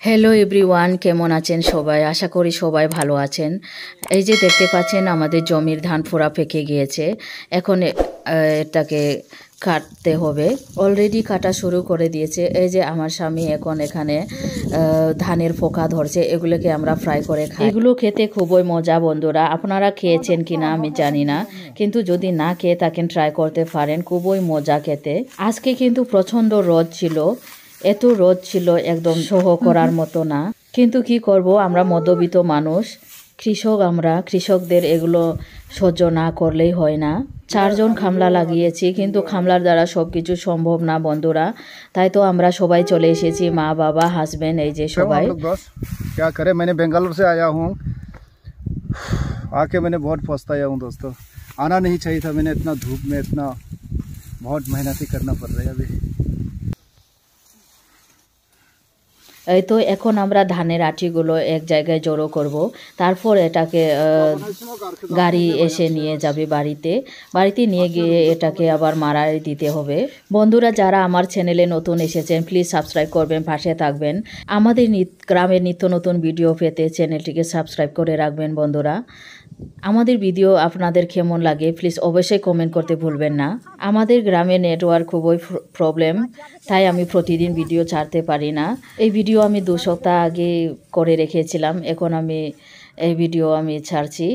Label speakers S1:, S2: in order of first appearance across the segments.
S1: Hello everyone, কেমন আছেন সবাই? আশা করি সবাই ভালো আছেন। এই যে দেখতে পাচ্ছেন আমাদের জমির ধান ফোড়া পেকে গিয়েছে। এখন এটাকে কাটতে হবে। অলরেডি কাটা শুরু করে দিয়েছে। এই যে আমার স্বামী এখন এখানে ধানের পোকা ধরছে, এগুলোকে আমরা ফ্রাই করে খাই। এগুলো খেতে খুবই মজা বন্ধুরা। আপনারা খেয়েছেন কিনা আমি জানি না, কিন্তু যদি না খেয়ে থাকেন ট্রাই করতে পারেন, খুবই মজা খেতে। আজকে কিন্তু প্রচণ্ড রোদ ছিল, এত রোদ ছিল একদম সহ করার মতো না। কিন্তু কি করব, আমরা মধ্যবিত্ত মানুষ, কৃষক, আমরা কৃষকদের এগুলো সহ্য না করলেই হয় না। 4 জন খামলা লাগিয়েছি, কিন্তু খামলার দ্বারা সব কিছু সম্ভব না বন্ধুরা। তাই তো আমরা সবাই চলে এসেছি, মা বাবা হাজবেন্ড, এই যে সবাই।
S2: क्या करें, मैंने बेंगलोर से आया हूँ। आके मैंने बहुत पछताया हूँ दोस्तों। आना नहीं चाहिए था, मैंने इतना धूप में इतना बहुत मेहनत ही करना पड़ रहा है अभी।
S1: এই তো এখন আমরা ধানের আটিগুলো এক জায়গায় জড়ো করব, তারপর এটাকে গাড়ি এসে নিয়ে যাবে বাড়িতে। বাড়িতে নিয়ে গিয়ে এটাকে আবার মাড়াই দিতে হবে। বন্ধুরা, যারা আমার চ্যানেলে নতুন এসেছেন প্লিজ সাবস্ক্রাইব করবেন, পাশে থাকবেন। আমাদের গ্রামের নিত্য নতুন ভিডিও পেতে চ্যানেলটিকে সাবস্ক্রাইব করে রাখবেন বন্ধুরা। আমাদের ভিডিও আপনাদের কেমন লাগে প্লিজ অবশ্যই কমেন্ট করতে ভুলবেন না। আমাদের গ্রামে নেটওয়ার্ক খুবই প্রবলেম, তাই আমি প্রতিদিন ভিডিও ছাড়তে পারি না। এই ভিডিও আমি 2 সপ্তাহ আগে করে রেখেছিলাম, এখন আমি এই ভিডিও আমি ছাড়ছি।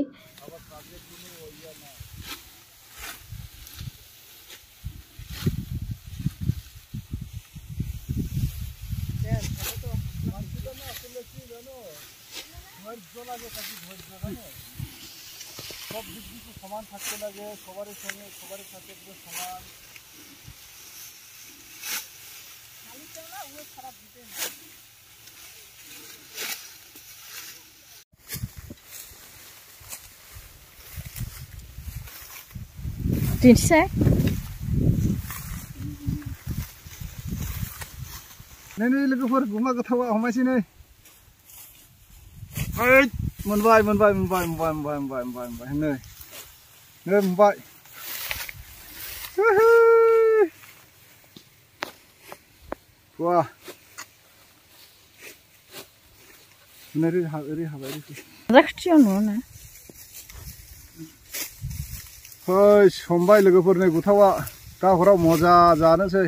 S2: सब दिक दिक समान থাকতে লাগে, সবার সঙ্গে সবার সাথে পুরো সমান। খালি তো না, ও খারাপ দিতে না।
S1: 36
S2: नहीं नहीं लोगोफोर गुमा गथावा हमायसै नै। ओइ मोनबाय मोनबाय मोनबाय मोनबाय मोनबाय मोनबाय मोनबाय मोनबाय नै नै मोनबाय। वाह नैरे ओरै हाबाय
S1: राखथियावनो ना।
S2: ओइ समबाय लोगोफोर, नै गुथावा दा हराव मजा जानोसै।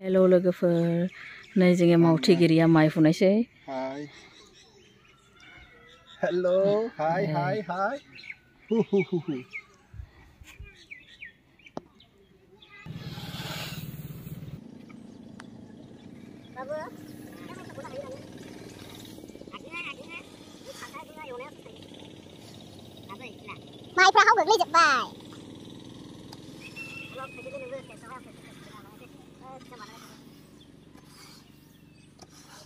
S1: हेलो लोगोफोर, नै जोङो मावथिगिरिया माइ फुनायसै।
S2: Hi hello hi hi hi हु हु हु हु।
S3: Mai fra không được ly giật bài.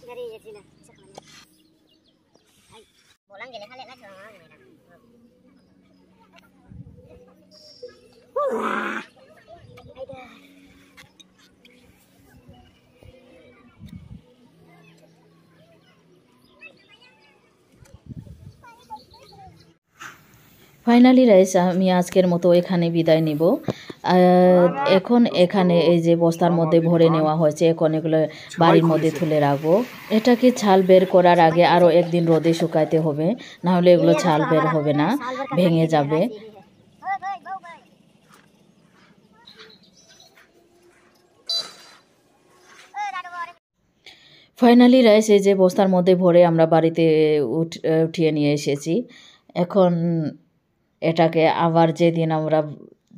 S3: Dari ya sini. Bolang gele kali lagi orang ini.
S1: Finally rice, আমি আজকের মতো এখানে বিদায় নিব। এখন এখানে এই যে বস্তার মধ্যে ভরে নেওয়া হয়েছে, এখন এগুলো বাড়ির মধ্যে তুলে রাখবো। এটাকে ছাল বের করার আগে আরও একদিন রোদে শুকাইতে হবে, নাহলে এগুলো ছাল বের হবে না, ভেঙে যাবে। ফাইনালি রাইস এই যে বস্তার মধ্যে ভরে আমরা বাড়িতে উঠিয়ে নিয়ে এসেছি। এখন এটাকে আবার যেদিন আমরা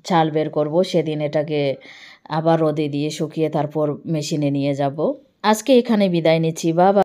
S1: চাল বের করব সেদিন এটাকে আবার রোদে দিয়ে শুকিয়ে তারপর মেশিনে নিয়ে যাব। আজকে এখানে বিদায় নিচ্ছি, বাবা।